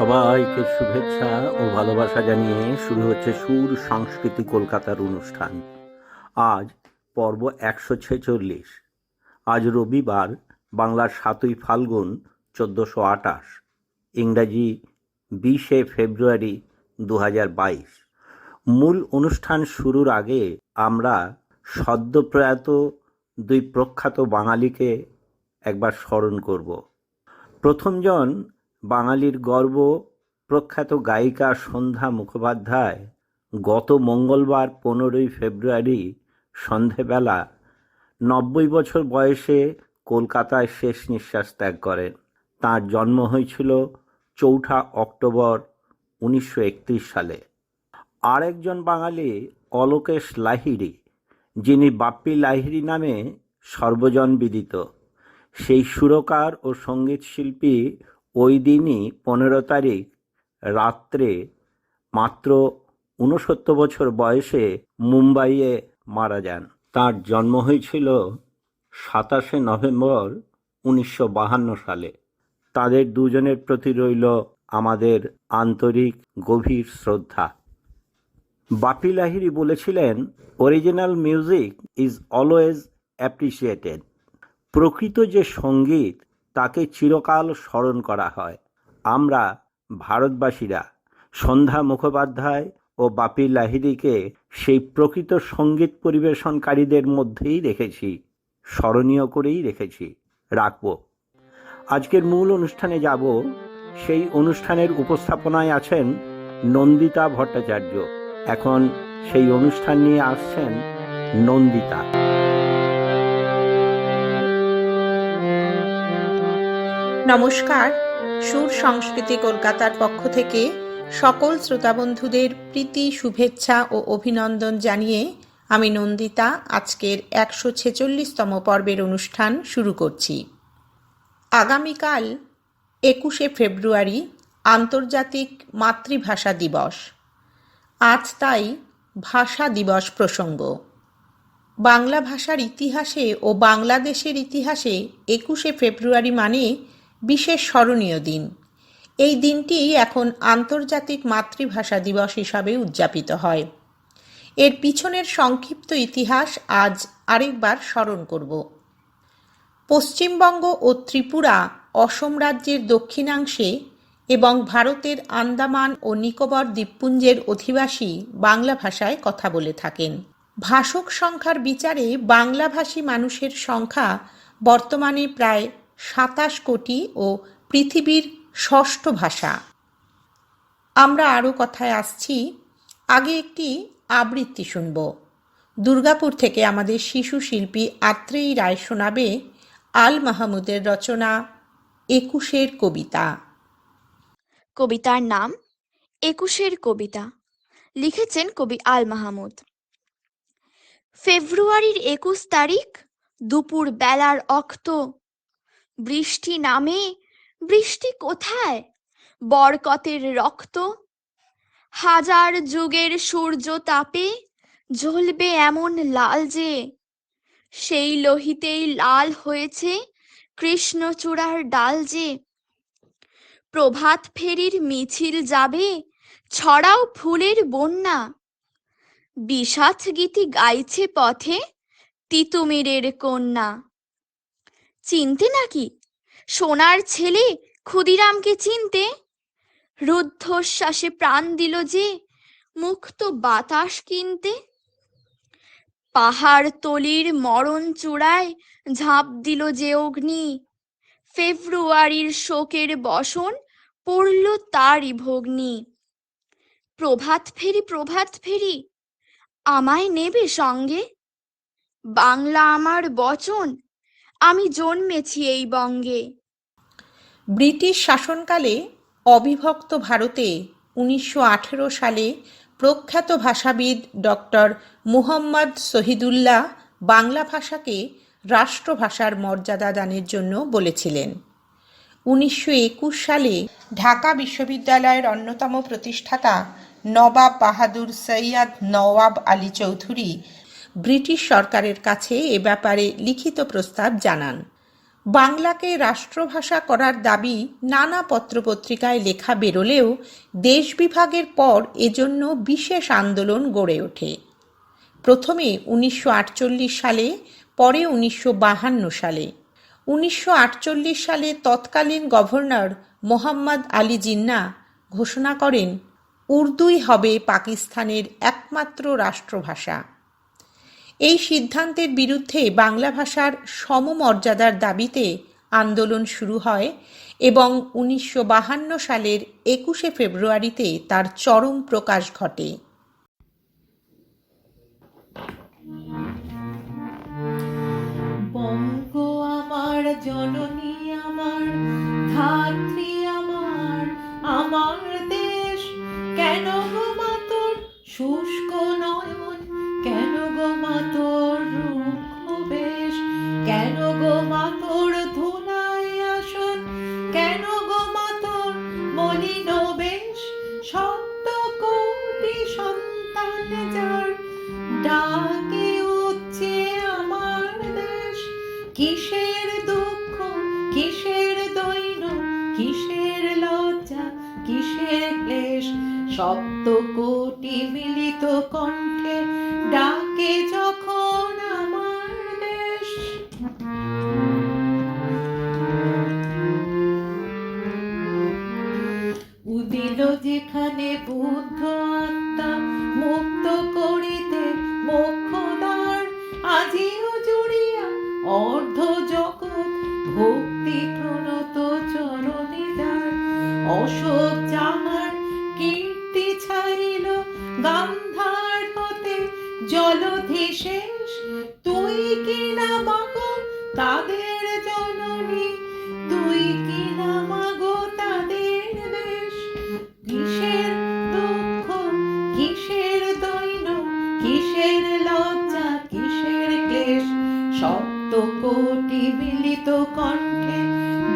সবাইকে শুভেচ্ছা ও ভালোবাসা জানিয়ে শুরু হচ্ছে সুর সংস্কৃতি কলকাতার অনুষ্ঠান। আজ পর্ব 146। আজ রবিবার, বাংলার 7ই ফাল্গুন 1428, ইংরাজি 20শে ফেব্রুয়ারি 2022। মূল অনুষ্ঠান শুরুর আগে আমরা সদ্যপ্রয়াত দুই প্রখ্যাত বাঙালিকে একবার স্মরণ করব। প্রথমজন বাঙালির গর্ব, প্রখ্যাত গায়িকা সন্ধ্যা মুখোপাধ্যায় গত মঙ্গলবার 15ই ফেব্রুয়ারি সন্ধেবেলা 90 বছর বয়সে কলকাতায় শেষ নিঃশ্বাস ত্যাগ করেন। তাঁর জন্ম হয়েছিল 4 অক্টোবর 1931 সালে। আরেকজন বাঙালি অলোকেশ লাহিড়ী, যিনি বাপ্পি লাহিড়ী নামে সর্বজন বিদিত। সেই সুরকার ও সঙ্গীত শিল্পী ওই দিনই 15 তারিখ রাত্রে মাত্র 69 বছর বয়সে মুম্বাইয়ে মারা যান। তার জন্ম হয়েছিল 27শে নভেম্বর 1952 সালে। তাদের দুজনের প্রতি রইল আমাদের আন্তরিক গভীর শ্রদ্ধা। বাপ্পি লাহিড়ী বলেছিলেন, original music is always appreciated. প্রকৃত যে সঙ্গীত তাকে চিরকাল স্মরণ করা হয়। আমরা ভারতবাসীরা সন্ধ্যা মুখোপাধ্যায় ও বাপ্পি লাহিড়ীকে সেই প্রকৃত সঙ্গীত পরিবেশনকারীদের মধ্যেই রেখেছি, স্মরণীয় করেই রেখেছি, রাখব। আজকের মূল অনুষ্ঠানে যাব। সেই অনুষ্ঠানের উপস্থাপনায় আছেন নন্দিতা ভট্টাচার্য। এখন সেই অনুষ্ঠান নিয়ে আসছেন নন্দিতা। নমস্কার। সুর সংস্কৃতি কলকাতার পক্ষ থেকে সকল শ্রোতাবন্ধুদের প্রীতি, শুভেচ্ছা ও অভিনন্দন জানিয়ে আমি নন্দিতা আজকের 146তম পর্বের অনুষ্ঠান শুরু করছি। আগামীকাল 21শে ফেব্রুয়ারি আন্তর্জাতিক মাতৃভাষা দিবস। আজ তাই ভাষা দিবস প্রসঙ্গ। বাংলা ভাষার ইতিহাসে ও বাংলাদেশের ইতিহাসে 21শে ফেব্রুয়ারি মানে বিশেষ স্মরণীয় দিন। এই দিনটি এখন আন্তর্জাতিক মাতৃভাষা দিবস হিসাবে উদযাপিত হয়। এর পিছনের সংক্ষিপ্ত ইতিহাস আজ আরেকবার স্মরণ করব। পশ্চিমবঙ্গ ও ত্রিপুরা অসম রাজ্যের দক্ষিণাংশে এবং ভারতের আন্দামান ও নিকোবর দ্বীপপুঞ্জের অধিবাসী বাংলা ভাষায় কথা বলে থাকেন। ভাষক সংখ্যার বিচারে বাংলাভাষী মানুষের সংখ্যা বর্তমানে প্রায় 27 কোটি ও পৃথিবীর 6ষ্ঠ ভাষা। আমরা আরও কথায় আসছি। আগে একটি আবৃত্তি শুনব। দুর্গাপুর থেকে আমাদের শিশু শিল্পী আত্রেয়ী রায় শোনাবে আল মাহমুদের রচনা 21-এর কবিতা। কবিতার নাম 21-এর কবিতা। লিখেছেন কবি আল মাহমুদ। ফেব্রুয়ারির 21 তারিখ দুপুর বেলার অক্ত, বৃষ্টি নামে, বৃষ্টি কোথায়? বরকতের রক্ত হাজার যুগের সূর্য তাপে জ্বলবে এমন লাল যে, সেই লোহিতেই লাল হয়েছে কৃষ্ণচূড়ার ডাল যে। প্রভাত ফেরির মিছিল যাবে, ছড়াও ফুলের বন্যা, বিষাদ গীতি গাইছে পথে তিতুমিরের কন্যা। চিনতে নাকি সোনার ছেলে ক্ষুদিরামকে চিনতে? রুদ্ধশ্বাসে প্রাণ দিল যে মুক্ত বাতাস কিনতে। পাহাড় তলির মরণ চূড়ায় ঝাঁপ দিল যে অগ্নি, ফেব্রুয়ারির শোকের বসন পড়ল তারই ভগ্নি। প্রভাত ফেরি, প্রভাত ফেরি, আমায় নেবে সঙ্গে? বাংলা আমার বচন, আমি জন্মেছি এই বঙ্গে। ব্রিটিশ শাসনকালে অবিভক্ত ভারতে 1918 সালে প্রখ্যাত ভাষাবিদ ডক্টর মুহম্মদ শহীদুল্লাহ বাংলা ভাষাকে রাষ্ট্রভাষার মর্যাদা দানের জন্য বলেছিলেন। 1921 সালে ঢাকা বিশ্ববিদ্যালয়ের অন্যতম প্রতিষ্ঠাতা নবাব বাহাদুর সৈয়দ নওয়াব আলী চৌধুরী ব্রিটিশ সরকারের কাছে এ ব্যাপারে লিখিত প্রস্তাব জানান। বাংলাকে রাষ্ট্রভাষা করার দাবি নানা পত্রপত্রিকায় লেখা বেরোলেও দেশ বিভাগের পর এজন্য বিশেষ আন্দোলন গড়ে ওঠে। প্রথমে 1948 সালে, পরে 1952 সালে। 1948 সালে তৎকালীন গভর্নর মোহাম্মদ আলী জিন্নাহ ঘোষণা করেন উর্দুই হবে পাকিস্তানের একমাত্র রাষ্ট্রভাষা। এই সিদ্ধান্তের বিরুদ্ধে বাংলা ভাষার সমমর্যাদার দাবিতে আন্দোলন শুরু হয় এবং 1952 সালের 21শে ফেব্রুয়ারিতে তার চরম প্রকাশ ঘটে। বঙ্গ আমার জননী আমার ধাত্রী আমার আমার দেশ, কেন গো মা তোর শুষ্ক নয়ন, কেন গো মা তোর রুক্ষ বেশ, কেন গো মা তোর ধুলায় আসন, কেন গো মা তোর মলিন বেশ, সপ্ত কোটি সন্তান যার ডাকে উঠছে আমার দেশ। কিসের দুঃখ, কিসের দৈন্য, কিসের লজ্জা, কিসের ক্লেশ, সপ্ত কোটি মিলিত কণ্ঠে ডাকে যখন আমার দেশ। উদিল যেখানে বুদ্ধ আত্মা মুক্ত করিতে মোক্ষদ্বার, আজিও জুড়িয়া অর্ধ জগৎ ভক্তি প্রণত চরণে যার। অশোক যাহার কীর্তি ছাড়িল গান্ধার হতে জলধি শেষ, তুই কি না মাগো তাদের জননী, তুই কি না মাগো তাদের বেশ। কিসের দুঃখ, কিসের দৈন্য, কিসের লজ্জা, কিসের ক্লেশ, সপ্ত কোটি মিলিত কণ্ঠে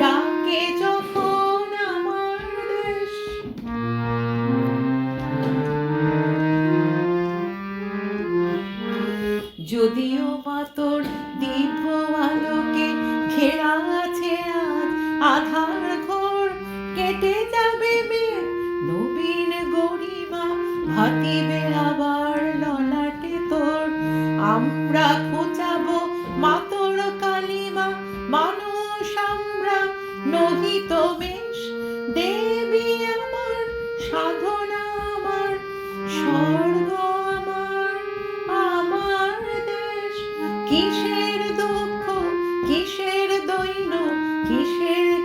ডাকে যখন আমার দেশ। যদিও মা তোর দিব্য আলোকে ঘেরা আছে আজ আধার ঘোর, কেটে যাবে মেঘ নবীন গরিমা, ভাতিবে আবার ললাটে তোর। আমরা খোঁচাবো মা তোর কালিমা, মানুষ আমরা নহিত মেষ। দেবী আমার, সাধনা আমার, স্বর্গ আমার, আমার দেশ। কিসের দুঃখ, কিসের দৈন্য, কিসের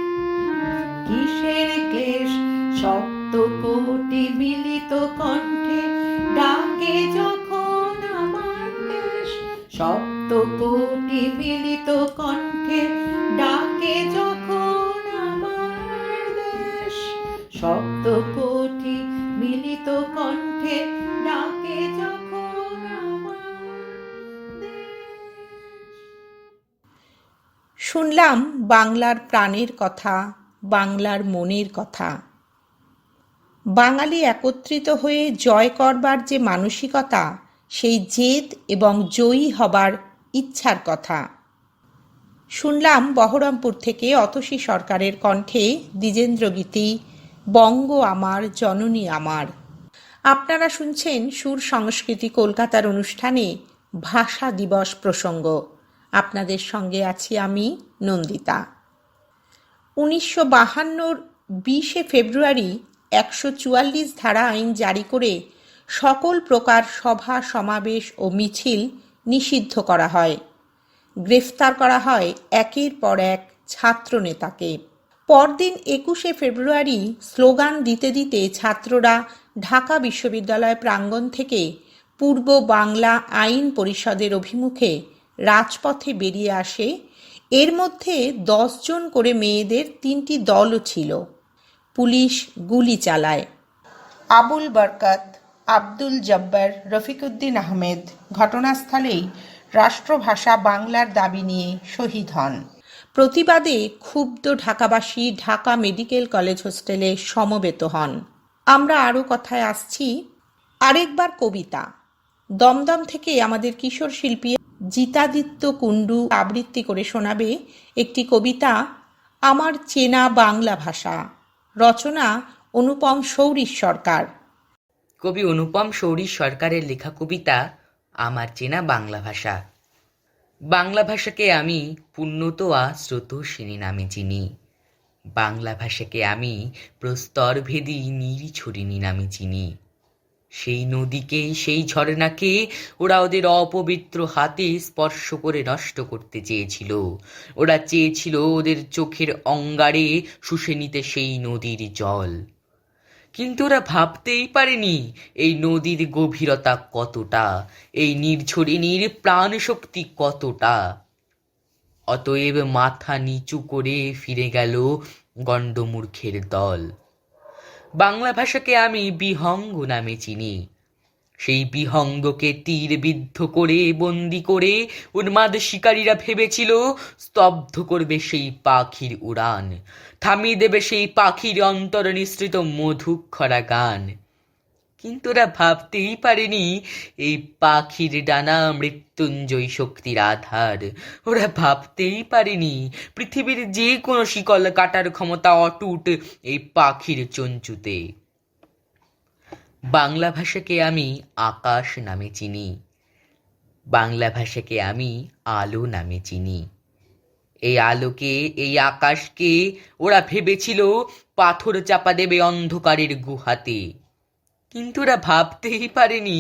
কিসের ক্লেশ, সপ্ত কোটি মিলিত কণ্ঠে ডাকে যখন আমার দেশ। সপ্ত কোটি মিলিত কণ্ঠে ডাকে যখন আমার দেশ। সপ্ত কোটি মিলিত কণ্ঠে ডাকে যখন আমার দেশ। শুনলাম বাংলার প্রাণের কথা, বাংলার মনের কথা। বাঙালি একত্রিত হয়ে জয় করবার যে মানসিকতা, সেই জেদ এবং জয়ী হবার ইচ্ছার কথা। শুনলাম বহরমপুর থেকে অতসী সরকারের কণ্ঠে দ্বিজেন্দ্র গীতি বঙ্গ আমার জননী আমার। আপনারা শুনছেন সুর সংস্কৃতি কলকাতার অনুষ্ঠানে ভাষা দিবস প্রসঙ্গ। আপনাদের সঙ্গে আছি আমি নন্দিতা। 1952 20শে ফেব্রুয়ারি 144 ধারা আইন জারি করে সকল প্রকার সভা সমাবেশ ও মিছিল নিষিদ্ধ করা হয়। গ্রেফতার করা হয় একের পর এক ছাত্র নেতাকে। পরদিন 21শে ফেব্রুয়ারি স্লোগান দিতে দিতে ছাত্ররা ঢাকা বিশ্ববিদ্যালয় প্রাঙ্গণ থেকে পূর্ব বাংলা আইন পরিষদের অভিমুখে রাজপথে বেরিয়ে আসে। এর মধ্যে 10 জন করে মেয়েদের 3টি দলও ছিল। পুলিশ গুলি চালায়। আবুল বরকত, আব্দুল জব্বার, রফিকুদ্দিন আহমেদ ঘটনাস্থলেই রাষ্ট্রভাষা বাংলার দাবি নিয়ে শহীদ হন। প্রতিবাদে ক্ষুব্ধ ঢাকাবাসী ঢাকা মেডিকেল কলেজ হোস্টেলে সমবেত হন। আমরা আরও কথায় আসছি। আরেকবার কবিতা। দমদম থেকে আমাদের কিশোর শিল্পী জিতাদিত্য কুণ্ডু আবৃত্তি করে শোনাবে একটি কবিতা আমার চেনা বাংলা ভাষা, রচনা অনুপম শৌরীশ সরকার। কবি অনুপম শৌরীশ সরকারের লেখা কবিতা আমার চেনা বাংলা ভাষা। বাংলা ভাষাকে আমি পুণ্যতোয়া স্রোতস্বিনী নামে চিনি। বাংলা ভাষাকে আমি প্রস্তরভেদী নীড়ছড়িনী নামে চিনি। সেই নদীকে, সেই ঝর্ণাকে ওরা ওদের অপবিত্র হাতে স্পর্শ করে নষ্ট করতে চেয়েছিল। ওরা চেয়েছিল ওদের চোখের অঙ্গারে শুষে নিতে সেই নদীর জল। কিন্তু ওরা ভাবতেই পারেনি এই নদীর গভীরতা কতটা, এই নির্ঝরিণীর প্রাণ শক্তি কতটা। অতএব মাথা নিচু করে ফিরে গেল গণ্ডমূর্খের দল। বাংলা ভাষাকে আমি বিহঙ্গ নামে চিনি। সেই বিহঙ্গকে তীর বিদ্ধ করে, বন্দি করে উন্মাদ শিকারীরা ভেবেছিল স্তব্ধ করবে সেই পাখির উড়ান, থামিয়ে দেবে সেই পাখির অন্তর নিঃসৃত মধুক্ষরা গান। কিন্তু ওরা ভাবতেই পারেনি এই পাখির ডানা মৃত্যুঞ্জয়ী শক্তির আধার। ওরা ভাবতেই পারেনি পৃথিবীর যে কোনো শিকল কাটার ক্ষমতা অটুট এই পাখির চঞ্চুতে। বাংলা ভাষাকে আমি আকাশ নামে চিনি। বাংলা ভাষাকে আমি আলো নামে চিনি। এই আলোকে, এই আকাশকে ওরা ভেবেছিল পাথর চাপা দেবে অন্ধকারের গুহাতে। কিন্তু ওরা ভাবতেই পারেনি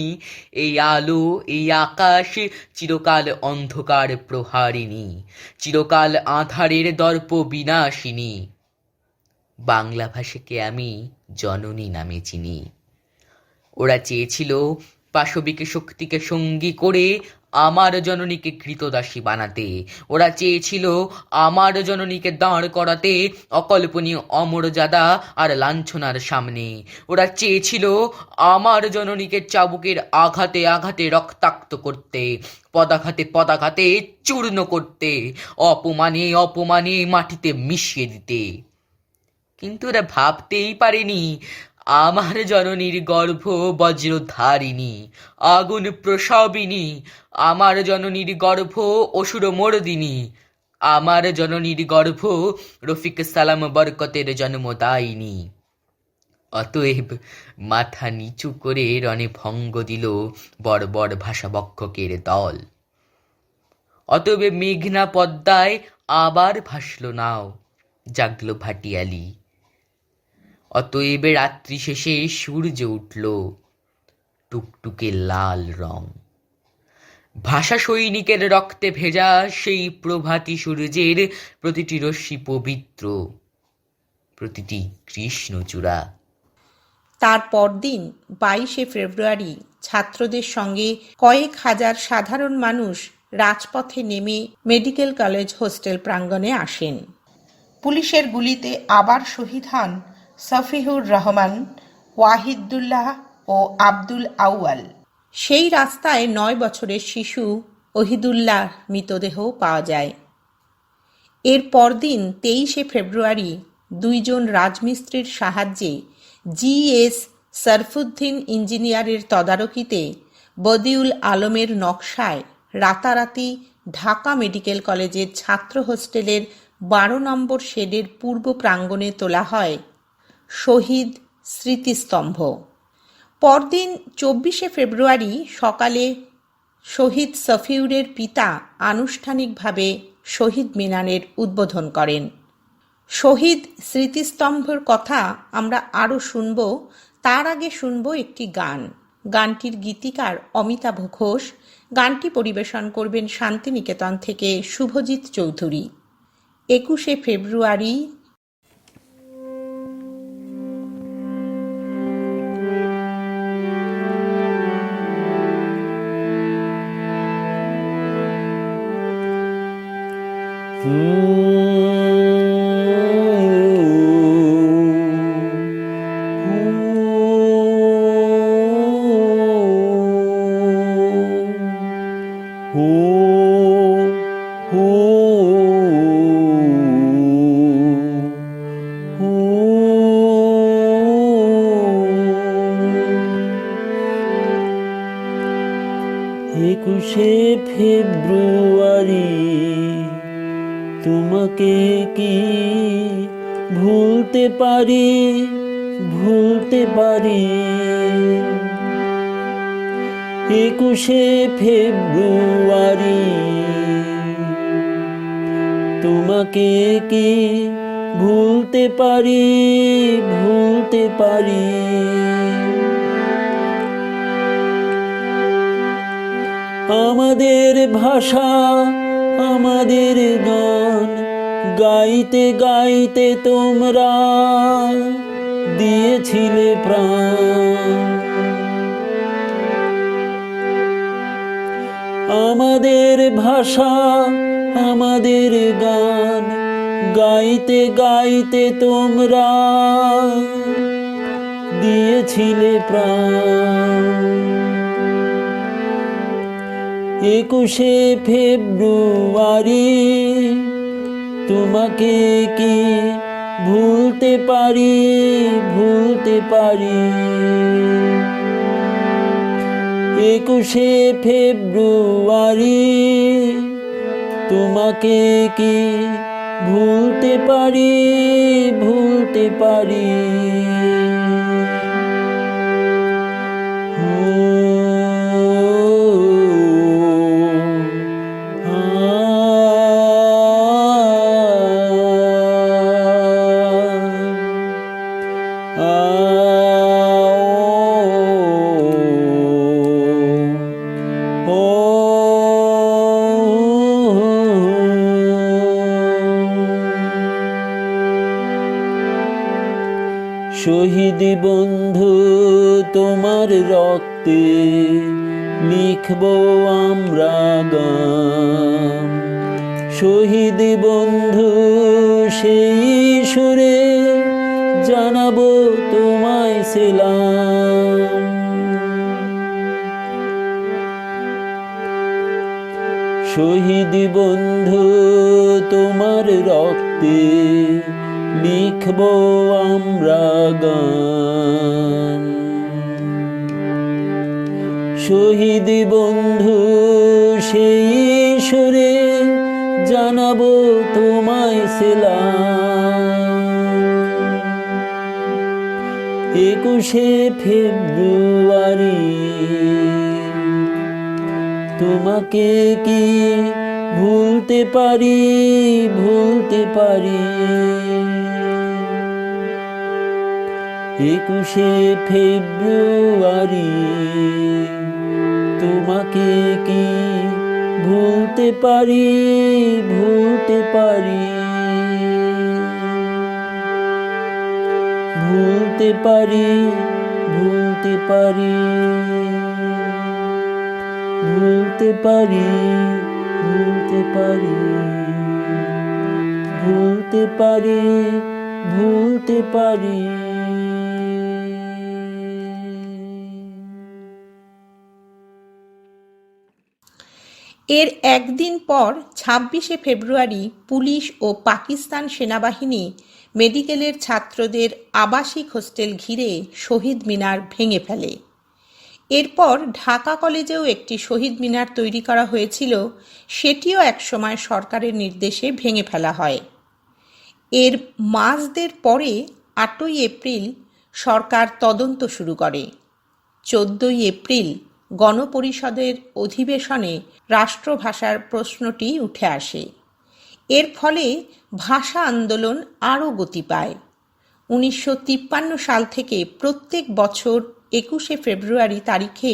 এই আলো, এই আকাশ চিরকাল অন্ধকার প্রহারিণী, চিরকাল আঁধারের দর্প বিনাশিনী। বাংলা ভাষাকে আমি জননী নামে চিনি। ওরা চেয়েছিল পাশবিক শক্তিকে সঙ্গী করে আমার জননীকে কৃতদাসী বানাতে। ওরা চেয়েছিল আমার জননীকে দাঁড় করাতে অকল্পনীয় অমর্যাদা আর লাঞ্ছনার সামনে। ওরা চেয়েছিল আমার জননীকে চাবুকের আঘাতে আঘাতে রক্তাক্ত করতে, পদাঘাতে পদাঘাতে চূর্ণ করতে, অপমানে অপমানে মাটিতে মিশিয়ে দিতে। কিন্তু ওরা ভাবতেই পারেনি আমার জননীর গর্ভ বজ্রধারিণী, আগুন প্রসবিনী। আমার জননীর গর্ভ অসুর মর্দিনী। আমার জননীর গর্ভ রফিক সালাম বরকতের জন্মদায়িনী। অতএব মাথা নিচু করে রণে ভঙ্গ দিল বর্বর ভাষাবক্ষকের দল। অতএব মেঘনা পদ্মায় আবার ভাসল নাও, জাগল ভাটিয়ালি। অতএব রাত্রি শেষে সূর্য উঠল, টুকটুকে লাল রং। ভাষা সৈনিকের রক্তে ভেজা সেই প্রভাতী সূর্যের প্রতিটি রশ্মি পবিত্র, প্রতিটি কৃষ্ণচূড়া। তার পরদিন 22শে ফেব্রুয়ারি ছাত্রদের সঙ্গে কয়েক হাজার সাধারণ মানুষ রাজপথে নেমে মেডিকেল কলেজ হোস্টেল প্রাঙ্গণে আসেন। পুলিশের গুলিতে আবার শহীদ হন সফিহুর রহমান, ওয়াহিদুল্লাহ ও আব্দুল আউয়াল। সেই রাস্তায় 9 বছরের শিশু ওহিদুল্লাহ মৃতদেহ পাওয়া যায়। এর পরদিন 23শে ফেব্রুয়ারি 2 জন রাজমিস্ত্রির সাহায্যে জিএস সরফুদ্দিন ইঞ্জিনিয়ারের তদারকিতে বদিউল আলমের নকশায় রাতারাতি ঢাকা মেডিকেল কলেজের ছাত্র হোস্টেলের 12 নম্বর শেডের পূর্ব প্রাঙ্গণে তোলা হয় শহীদ স্মৃতিস্তম্ভ। পরদিন 24শে ফেব্রুয়ারি সকালে শহীদ সফিউরের পিতা আনুষ্ঠানিকভাবে শহীদ মিনারের উদ্বোধন করেন। শহীদ স্মৃতিস্তম্ভের কথা আমরা আরও শুনব, তার আগে শুনব একটি গান। গানটির গীতিকার অমিতাভ ঘোষ। গানটি পরিবেশন করবেন শান্তিনিকেতন থেকে শুভজিৎ চৌধুরী। 21শে ফেব্রুয়ারি 21শে ফেব্রুয়ারি তোমাকে কি ভুলতে পারি, ভুলতে পারি। 21শে ফেব্রুয়ারি তোমাকে কি ভুলতে পারি, ভুলতে পারি। আমাদের ভাষা, আমাদের গান গাইতে গাইতে তোমরা দিয়েছিলে প্রাণ। আমাদের ভাষা, আমাদের গান গাইতে গাইতে তোমরা দিয়েছিলে প্রাণ। 21শে ফেব্রুয়ারি তোমাকে কি ভুলতে পারি, ভুলতে পারি। 21শে ফেব্রুয়ারি তোমাকে কি ভুলতে পারি, ভুলতে পারি। শহীদ বন্ধু তোমার রক্তে লিখব আমরা গান। শহীদ বন্ধু সেই সুরে জানাবো তোমায় সেলাম। শহীদ বন্ধু তোমার রক্তে লিখব আমরা গান। শহীদ বন্ধু সেই সুরে জানাবো তোমায় সেলাম। 21শে ফেব্রুয়ারি তোমাকে কি ভুলতে পারি, ভুলতে পারি। 21শে ফেব্রুয়ারি তোমাকে কি ভুলতে পারি, ভুলতে পারি। ভুলতে পারি, ভুলতে পারি। ভুলতে পারি, ভুলতে পারি। ভুলতে পারি, ভুলতে পারি। এর একদিন পর 26শে ফেব্রুয়ারি পুলিশ ও পাকিস্তান সেনাবাহিনী মেডিকেলের ছাত্রদের আবাসিক হোস্টেল ঘিরে শহীদ মিনার ভেঙে ফেলে। এরপর ঢাকা কলেজেও একটি শহীদ মিনার তৈরি করা হয়েছিল, সেটিও একসময় সরকারের নির্দেশে ভেঙে ফেলা হয়। এর মাস দেড় পরে 8ই এপ্রিল সরকার তদন্ত শুরু করে। 14ই এপ্রিল গণপরিষদের অধিবেশনে রাষ্ট্রভাষার প্রশ্নটি উঠে আসে। এর ফলে ভাষা আন্দোলন আরও গতি পায়। 1953 সাল থেকে প্রত্যেক বছর 21শে ফেব্রুয়ারি তারিখে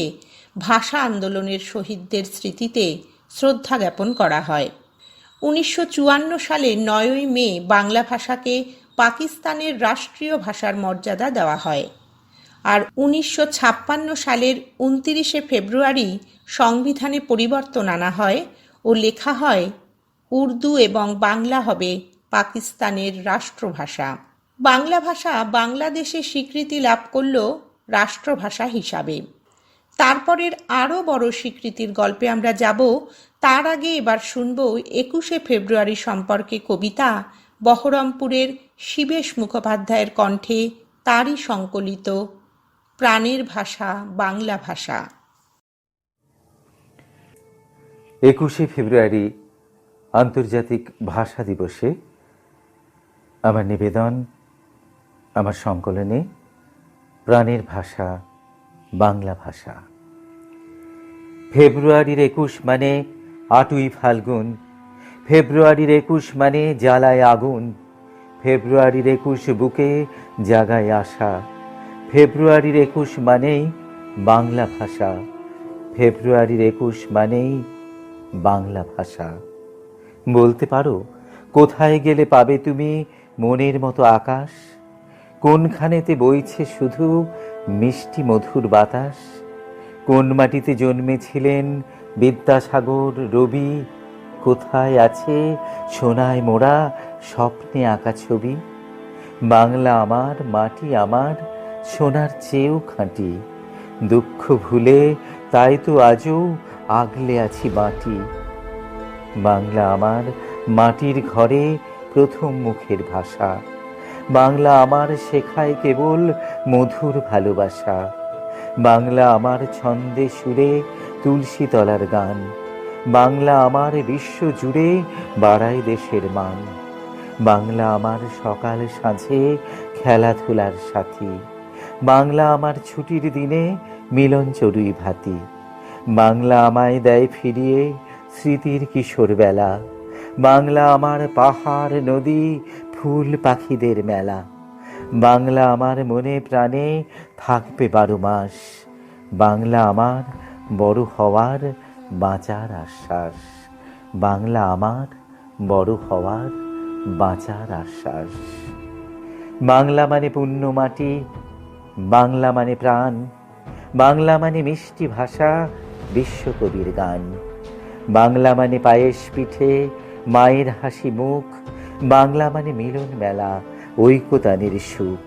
ভাষা আন্দোলনের শহীদদের স্মৃতিতে শ্রদ্ধা জ্ঞাপন করা হয়। 1954 সালে 9ই মে বাংলা ভাষাকে পাকিস্তানের রাষ্ট্রীয় ভাষার মর্যাদা দেওয়া হয়। আর 1956 সালের 29শে ফেব্রুয়ারি সংবিধানে পরিবর্তন আনা হয় ও লেখা হয় উর্দু এবং বাংলা হবে পাকিস্তানের রাষ্ট্রভাষা। বাংলা ভাষা বাংলাদেশে স্বীকৃতি লাভ করল রাষ্ট্রভাষা হিসাবে। তারপরের আরও বড় স্বীকৃতির গল্পে আমরা যাব। তার আগে এবার শুনব 21শে ফেব্রুয়ারি সম্পর্কে কবিতা বহরমপুরের শিবেশ মুখোপাধ্যায়ের কণ্ঠে, তারই সংকলিত প্রাণের ভাষা বাংলা ভাষা। 21শে ফেব্রুয়ারি আন্তর্জাতিক ভাষা দিবসে আমার নিবেদন, আমার সংকলনে প্রাণের ভাষা বাংলা ভাষা। ফেব্রুয়ারির 21 মানে 8ই ফাল্গুন, ফেব্রুয়ারির 21 মানে জ্বালায় আগুন, ফেব্রুয়ারির 21 বুকে জাগায় আশা, ফেব্রুয়ারির 21 মানেই বাংলা ভাষা, ফেব্রুয়ারির 21 মানেই বাংলা ভাষা। বলতে পারো কোথায় গেলে পাবে তুমি মনের মতো আকাশ? কোনখানেতে বইছে শুধু মিষ্টি মধুর বাতাস? কোন মাটিতে জন্মেছিলেন বিদ্যাসাগর, রবি? কোথায় আছে সোনায় মোড়া স্বপ্নে আঁকা ছবি? বাংলা আমার, মাটি আমার, সোনার চেয়েও খাঁটি। দুঃখ ভুলে তাই তো আজও আগলে আছি মাটি। বাংলা আমার, মাটির ঘরে প্রথম মুখের ভাষা। বাংলা আমার, শেখায় কেবল মধুর ভালোবাসা। বাংলা আমার, ছন্দে সুরে তুলসী তলার গান। বাংলা আমার, বিশ্ব জুড়ে বাড়ায় দেশের মান। বাংলা আমার, সকাল সাঁঝে খেলাধুলার সাথী। বাংলা আমার, ছুটির দিনে মিলন চড়ুই ভাতি। বাংলা আমায় দেয় ফিরিয়ে স্মৃতির কিশোর বেলা। বাংলা আমার, পাহাড় নদী ফুল পাখিদের মেলা। বাংলা আমার, মনে প্রাণে থাকবে 12 মাস। বাংলা আমার, বড় হওয়ার বাঁচার আশ্বাস। বাংলা আমার, বড় হওয়ার বাঁচার আশ্বাস। বাংলা মানে পুণ্য মাটি, বাংলা মানে প্রাণ, বাংলা মানে মিষ্টি ভাষা, বিশ্বকবির গান। বাংলা মানে পায়েস পিঠে, মায়ের হাসি মুখ। বাংলা মানে মিলন মেলা, ঐকতানের সুখ।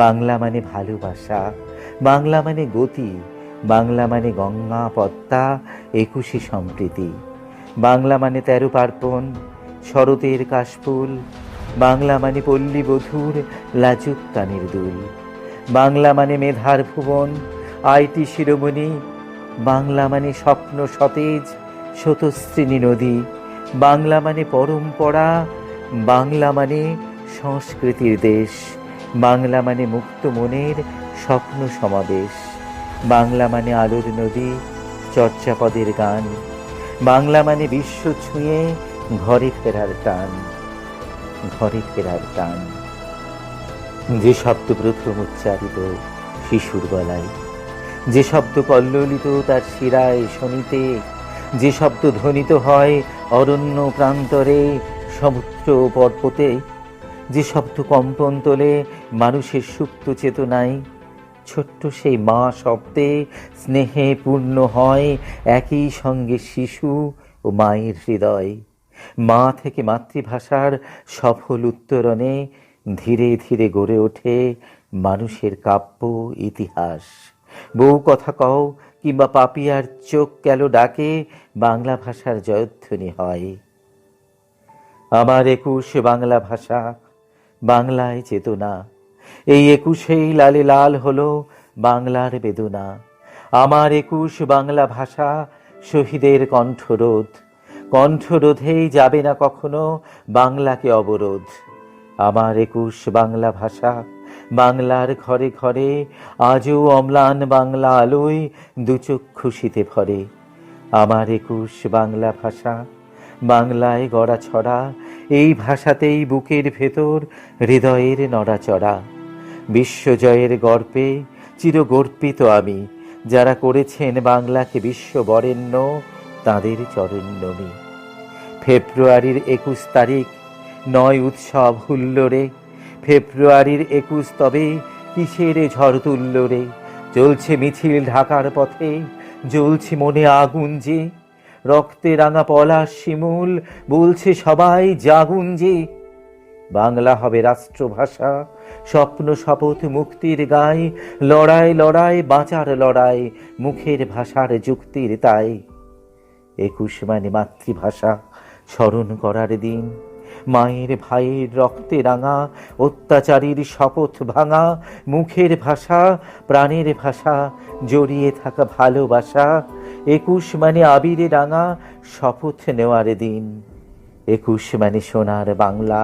বাংলা মানে ভালোবাসা, বাংলা মানে গতি। বাংলা মানে গঙ্গা পদ্মা, 21শে সম্প্রীতি। বাংলা মানে 13 পার্বণ, শরতের কাশফুল। বাংলা মানে পল্লী বধূর লাজুক কানের দুল। বাংলা মানে মেধার ভুবন, আইটি শিরোমণি। বাংলা মানে স্বপ্ন সতেজ, স্রোতস্বিনী নদী। বাংলা মানে পরম্পরা, বাংলা মানে সংস্কৃতির দেশ। বাংলা মানে মুক্ত মনের স্বপ্ন সমাবেশ। বাংলা মানে আলোর নদী, চর্যাপদের গান। বাংলা মানে বিশ্ব ছুঁয়ে ঘরে ফেরার টান, ঘরে ফেরার টান। যে শব্দ প্রথম উচ্চারিত শিশুর গলায়, যে শব্দ কল্লোলিত তার শিরায় শনিতে, যে শব্দ ধ্বনিত হয় অরণ্য প্রান্তরে, সমুদ্র পর্বতে, যে শব্দ কম্পন তোলে মানুষের সুপ্ত চেতনায়। ছোট্ট সেই মা শব্দে স্নেহে পূর্ণ হয় একই সঙ্গে শিশু ও মায়ের হৃদয়। মা থেকে মাতৃভাষার সফল উত্তরণে ধীরে ধীরে গড়ে ওঠে মানুষের কাব্য ইতিহাস। বউ কথা কও কিংবা পাপিয়ার চোখ কেন ডাকে, বাংলা ভাষার জয়ধ্বনি হয়। আমার 21 বাংলা ভাষা, বাংলায় চেতনা। এই 21ই লালে লাল হলো বাংলার বেদনা। আমার 21 বাংলা ভাষা, শহীদের কণ্ঠরোধ। কণ্ঠরোধেই যাবে না কখনো বাংলাকে অবরোধ। আমার 21 বাংলা ভাষা, বাংলার ঘরে ঘরে আজও অম্লান বাংলা আলোয় দুচক্ষু শীতে ভরে। আমার 21 বাংলা ভাষা, বাংলায় গড়া ছড়া। এই ভাষাতেই বুকের ভেতর হৃদয়ের নড়াচড়া। বিশ্বজয়ের গর্বে চিরগর্বিত আমি, যারা করেছেন বাংলাকে বিশ্ব বরেণ্য, তাঁদের চরণনমি। ফেব্রুয়ারির 21 তারিখ নয় উৎসব হুল্লোড়ে। ফেব্রুয়ারির 21 তবে কিসের ঝড় তুলল রে? চলছে মিছিল ঢাকার পথে, জ্বলছে মনে আগুন যে। রক্তে রাঙা পলাশ শিমুল, বলছে সবাই জাগুন যে। বাংলা হবে রাষ্ট্রভাষা, স্বপ্ন শপথ মুক্তির গায়। লড়াই লড়াই বাঁচার লড়াই, মুখের ভাষার যুক্তির তাই। 21 মানে মাতৃভাষা স্মরণ করার দিন। মায়ের ভাইয়ের রক্তে রাঙা, অত্যাচারীর শপথ ভাঙা। মুখের ভাষা প্রাণের ভাষা, জড়িয়ে থাকা ভালোবাসা। 21 মানে আবিরে রাঙা শপথ নেওয়ার দিন। 21 মানে সোনার বাংলা,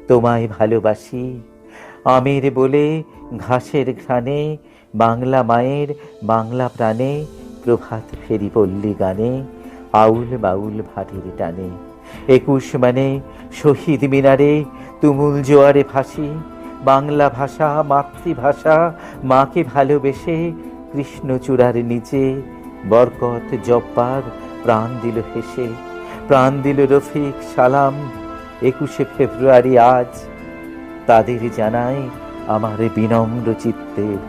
তোমায় ভালোবাসি। আমের বলে ঘাসের ঘ্রাণে, বাংলা মায়ের বাংলা প্রাণে, প্রভাত ফেরি পল্লী গানে, আউল বাউল ভাটির টানে। 21 মানে শহীদ মিনারে তুমুল জোয়ারে ভাসি, বাংলা ভাষা মাতৃভাষা, মাকে ভালোবেসে কৃষ্ণচূড়ার নিচে বরকত জব্বার প্রাণ দিল হেসে, প্রাণ দিল রফিক সালাম। 21শে ফেব্রুয়ারি আজ তাদের জানাই আমার বিনম্র চিত্তের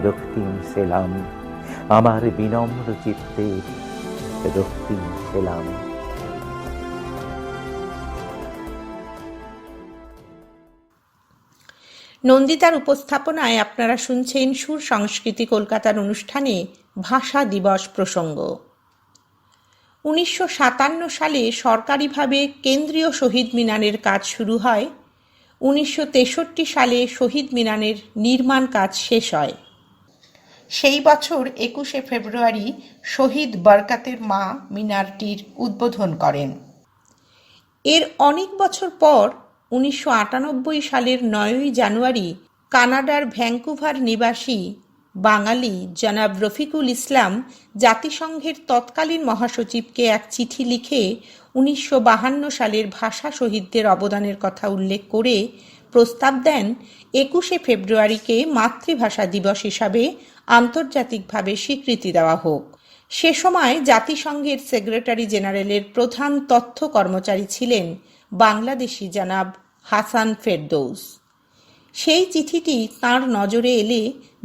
রক্তিম সেলাম, আমার বিনম্র চিত্তের রক্তিম সেলাম। নন্দিতার উপস্থাপনায় আপনারা শুনছেন সুর সংস্কৃতি কলকাতার অনুষ্ঠানে ভাষা দিবস প্রসঙ্গ। 1957 সালে সরকারিভাবে কেন্দ্রীয় শহীদ মিনারের কাজ শুরু হয়। 1963 সালে শহীদ মিনারের নির্মাণ কাজ শেষ হয়। সেই বছর 21শে ফেব্রুয়ারি শহীদ বরকতের মা মিনারটির উদ্বোধন করেন। এর অনেক বছর পর 1998 সালের 9ই জানুয়ারি কানাডার ভ্যাঙ্কুভার নিবাসী বাঙালি জনাব রফিকুল ইসলাম জাতিসংঘের তৎকালীন মহাসচিবকে এক চিঠি লিখে 1952 সালের ভাষা শহীদদের অবদানের কথা উল্লেখ করে প্রস্তাব দেন 21শে ফেব্রুয়ারিকে মাতৃভাষা দিবস হিসাবে আন্তর্জাতিকভাবে স্বীকৃতি দেওয়া হোক। সে সময় জাতিসংঘের সেক্রেটারি জেনারেলের প্রধান তথ্য কর্মচারী ছিলেন বাংলাদেশি জনাব হাসান ফেরদৌস। সেই চিঠিটি তাঁর নজরে এলে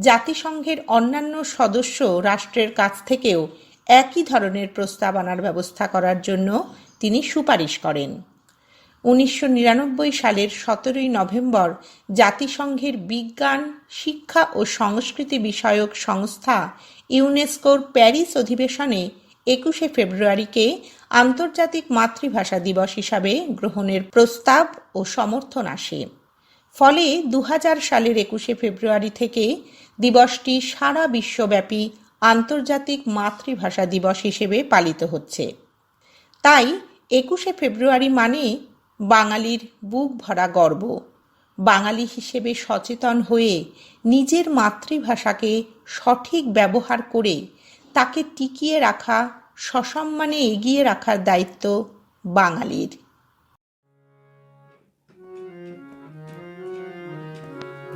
জাতিসংঘের অন্যান্য সদস্য রাষ্ট্রের কাছ থেকেও একই ধরনের প্রস্তাব আনার ব্যবস্থা করার জন্য তিনি সুপারিশ করেন। 1999 সালের 17ই নভেম্বর জাতিসংঘের বিজ্ঞান, শিক্ষা ও সংস্কৃতি বিষয়ক সংস্থা ইউনেস্কোর প্যারিস অধিবেশনে 21শে ফেব্রুয়ারিকে আন্তর্জাতিক মাতৃভাষা দিবস হিসাবে গ্রহণের প্রস্তাব ও সমর্থন আসে। ফলে 2000 সালের 21শে ফেব্রুয়ারি থেকে দিবসটি সারা বিশ্বব্যাপী আন্তর্জাতিক মাতৃভাষা দিবস হিসেবে পালিত হচ্ছে। তাই 21শে ফেব্রুয়ারি মানে বাঙালির বুক ভরা গর্ব। বাঙালি হিসেবে সচেতন হয়ে নিজের মাতৃভাষাকে সঠিক ব্যবহার করে তাকে টিকিয়ে রাখা, সসম্মানে এগিয়ে রাখার দায়িত্ব বাঙালির।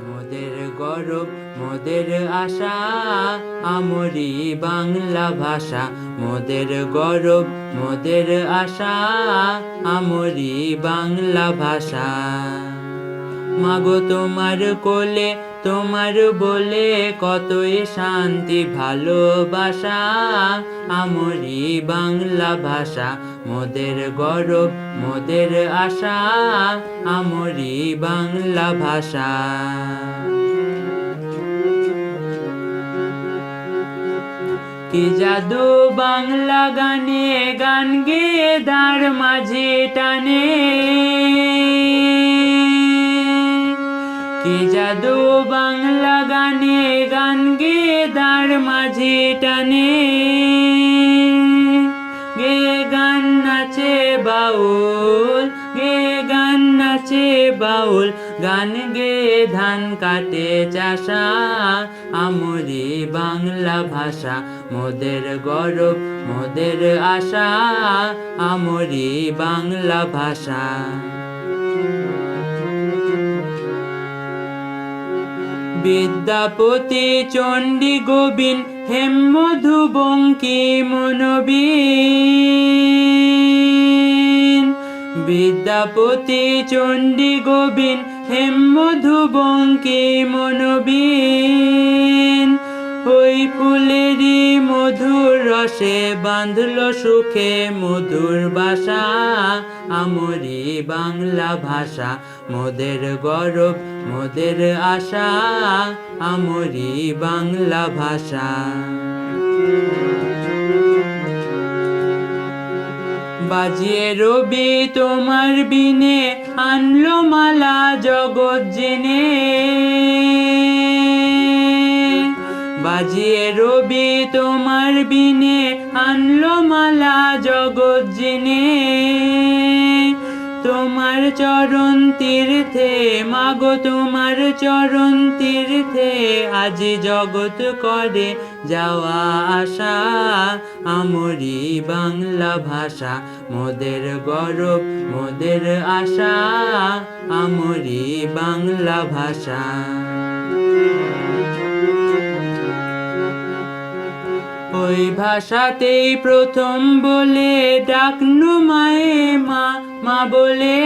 মোদের গৌরব মোদের আশা, আমরি বাংলা ভাষা। মোদের গৌরব মোদের আশা, আমরি বাংলা ভাষা। মাগো তোমার কোলে তোমার বলে কতই শান্তি ভালোবাসা, আমরি বাংলা ভাষা। মোদের গৌরব মোদের আশা, আমরি বাংলা ভাষা। কি জাদু বাংলা গানে, গান গেয়ে দাঁড় মাঝে টানে। কি জাদু বাংলা গানে, গান গেয়ে দাঁড় মাঝে টানে। গে গান নাচে বাউল, গে গান নাচে বাউল। গান গে ধান কাটে চাষা, আমরি বাংলা ভাষা। মোদের গৌরব মোদের আশা, আমরি বাংলা ভাষা। বিদ্যাপতি চণ্ডী গোবিন্দ হেমমধু বঙ্কিম নবীন। বিদ্যাপতি চণ্ডী গোবিন্দ হেমমধু বঙ্কিম নবীন। ওই ফুলেরই মধুর রসে বাঁধল সুখে মধুর বাসা, আমরি বাংলা ভাষা। মোদের গৌরব মোদের আশা, আমরি বাংলা ভাষা। বাজিয়ে রবি তোমার বিনে, আনলো মালা জগৎ জেনে। বাজিয়ে রবি তোমার বিনে আনলো মালা জগৎ জেনে। তোমার চরণ তীর্থে মাগো তোমার চরণ তীর্থে আজি জগৎ করে যাওয়া আসা। আমরি বাংলা ভাষা মোদের গৌরব মোদের আশা। আমরি বাংলা ভাষা। ওই ভাষাতেই প্রথম বলে ডাকনু মায়ে মা মা বলে।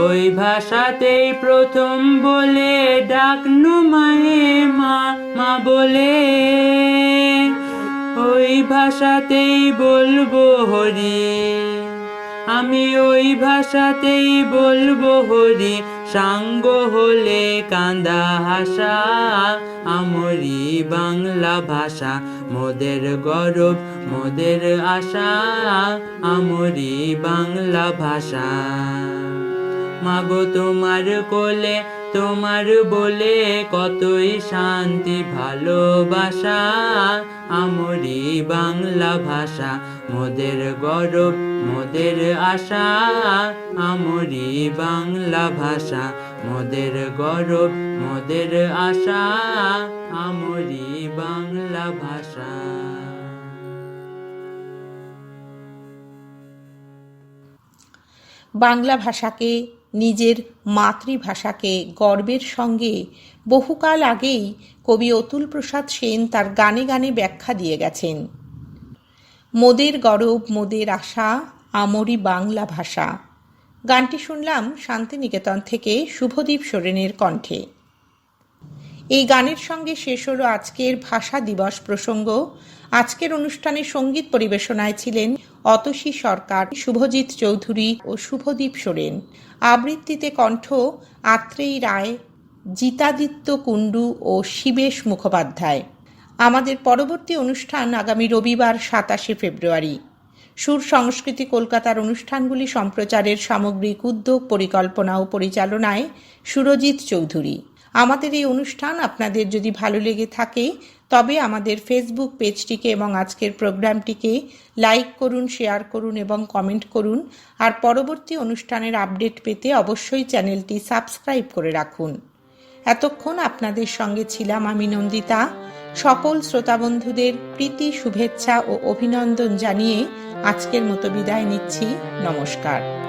ওই ভাষাতেই প্রথম বলে ডাকনু মায়ে মা মা বলে। ওই ভাষাতেই বলবো হরি আমি, ওই ভাষাতেই বলবো হরি। সাঙ্গ হলে কান্দা হাসা। আমরি বাংলা ভাষা মোদের গৌরব মোদের আশা। আমরি বাংলা ভাষা। মাগো তোমার কোলে তোমার বলে কতই শান্তি ভালোবাসা। আমরি বাংলা ভাষা মোদের গৌরব মোদের আশা। আমরি বাংলা ভাষা মোদের গৌরব মোদের আশা। আমরি বাংলা ভাষা। বাংলা ভাষাকে, নিজের মাতৃভাষাকে গর্বের সঙ্গে বহুকাল আগেই কবি অতুল প্রসাদ সেন তার গানে গানে ব্যাখ্যা দিয়ে গেছেন। মোদের গৌরব মোদের আশা আমরি বাংলা ভাষা। গানটি শুনলাম শান্তিনিকেতন থেকে শুভদীপ সোরেনের কণ্ঠে। এই গানের সঙ্গে শেষ হলো আজকের ভাষা দিবস প্রসঙ্গ। আজকের অনুষ্ঠানে সঙ্গীত পরিবেশনায় ছিলেন অতসী সরকার, শুভজিৎ চৌধুরী ও শুভদীপ সোরেন। আবৃত্তিতে কণ্ঠ আত্রেয়ী রায়, জিতাদিত্য কুণ্ডু ও শিবেশ মুখোপাধ্যায়। আমাদের পরবর্তী অনুষ্ঠান আগামী রবিবার 27শে ফেব্রুয়ারি। সুর সংস্কৃতি কলকাতার অনুষ্ঠানগুলি সম্প্রচারের সামগ্রিক উদ্যোগ, পরিকল্পনা ও পরিচালনায় সুরজিৎ চৌধুরী। আমাদের এই অনুষ্ঠান আপনাদের যদি ভালো লেগে থাকে তবে আমাদের ফেসবুক পেজটিকে এবং আজকের প্রোগ্রামটিকে লাইক করুন, শেয়ার করুন এবং কমেন্ট করুন। আর পরবর্তী অনুষ্ঠানের আপডেট পেতে অবশ্যই চ্যানেলটি সাবস্ক্রাইব করে রাখুন। এতক্ষণ আপনাদের সঙ্গে ছিলাম আমি নন্দিতা। সকল শ্রোতাবন্ধুদের প্রীতি, শুভেচ্ছা ও অভিনন্দন জানিয়ে আজকের মতো বিদায় নিচ্ছি। নমস্কার।